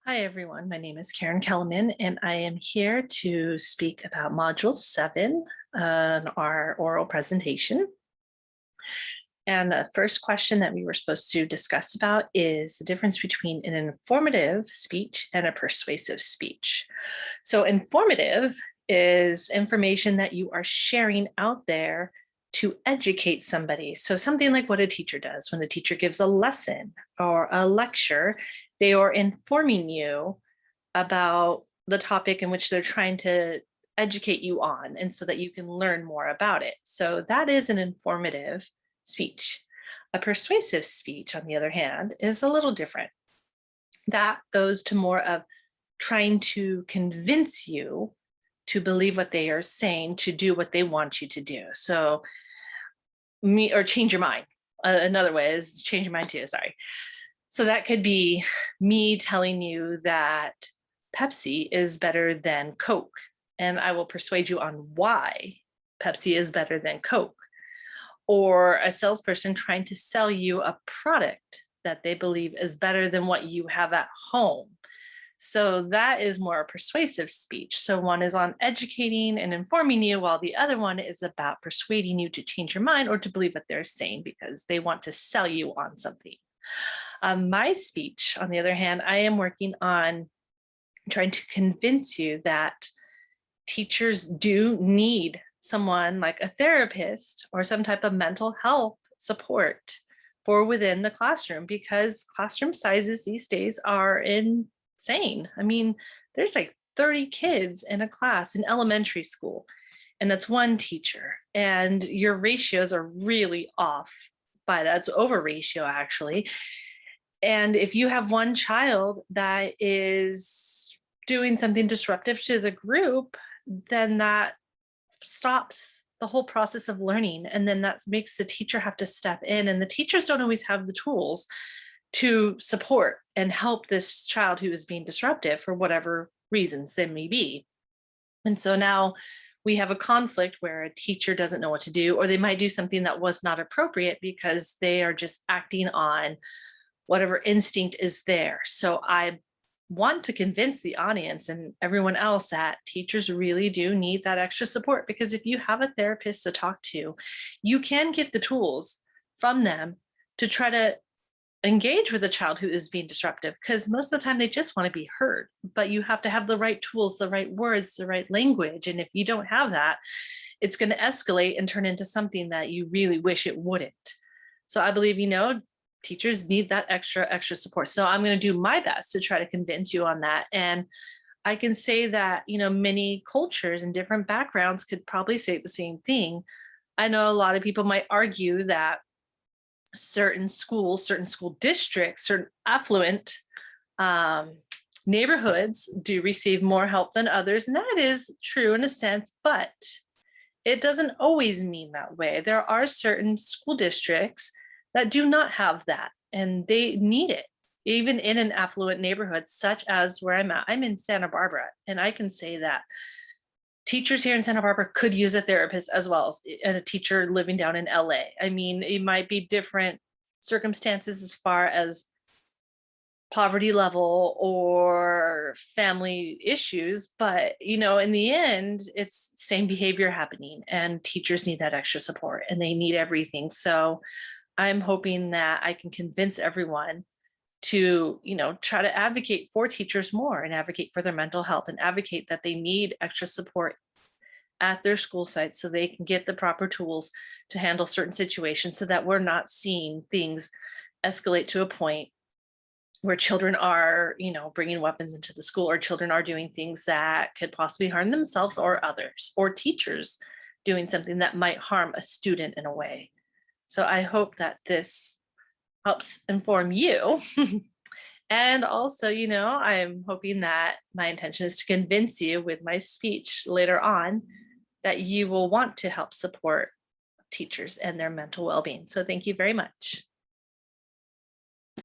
Hi, everyone. My name is Karen Kellerman, and I am here to speak about Module 7 on our oral presentation. And the first question that we were supposed to discuss about is the difference between an informative speech and a persuasive speech. So informative is information that you are sharing out there to educate somebody. So something like what a teacher does when a teacher gives a lesson or a lecture, they are informing you about the topic in which they're trying to educate you on, and so that you can learn more about it. So that is an informative speech. A persuasive speech, on the other hand, is a little different. That goes to more of trying to convince you to believe what they are saying, to do what they want you to do. So or change your mind. Another way is change your mind too, sorry. So that could be me telling you that Pepsi is better than Coke, and I will persuade you on why Pepsi is better than Coke. Or a salesperson trying to sell you a product that they believe is better than what you have at home. So that is more a persuasive speech. So one is on educating and informing you, while the other one is about persuading you to change your mind or to believe what they're saying because they want to sell you on something. My speech, on the other hand, I am working on trying to convince you that teachers do need someone like a therapist or some type of mental health support for within the classroom, because classroom sizes these days are insane. I mean, there's like 30 kids in a class in elementary school, and that's one teacher, and your ratios are really off by that. It's over ratio, actually. And if you have one child that is doing something disruptive to the group, then that stops the whole process of learning. And then that makes the teacher have to step in. And the teachers don't always have the tools to support and help this child who is being disruptive for whatever reasons there may be. And so now we have a conflict where a teacher doesn't know what to do, or they might do something that was not appropriate because they are just acting on whatever instinct is there. So I want to convince the audience and everyone else that teachers really do need that extra support, because if you have a therapist to talk to, you can get the tools from them to try to engage with a child who is being disruptive, because most of the time they just want to be heard, but you have to have the right tools, the right words, the right language. And if you don't have that, it's going to escalate and turn into something that you really wish it wouldn't. So I believe, teachers need that extra support. So I'm going to do my best to try to convince you on that. And I can say that, many cultures and different backgrounds could probably say the same thing. I know a lot of people might argue that certain schools, certain school districts, certain affluent neighborhoods do receive more help than others. And that is true in a sense, but it doesn't always mean that way. There are certain school districts that do not have that, and they need it, even in an affluent neighborhood, such as where I'm at. I'm in Santa Barbara, and I can say that teachers here in Santa Barbara could use a therapist as well as a teacher living down in LA. I mean, it might be different circumstances as far as poverty level or family issues, but in the end, it's same behavior happening, and teachers need that extra support and they need everything. So I'm hoping that I can convince everyone to, try to advocate for teachers more and advocate for their mental health and advocate that they need extra support at their school sites so they can get the proper tools to handle certain situations, so that we're not seeing things escalate to a point where children are, bringing weapons into the school, or children are doing things that could possibly harm themselves or others, or teachers doing something that might harm a student in a way. So I hope that this helps inform you. And also, I'm hoping that my intention is to convince you with my speech later on that you will want to help support teachers and their mental well-being. So thank you very much.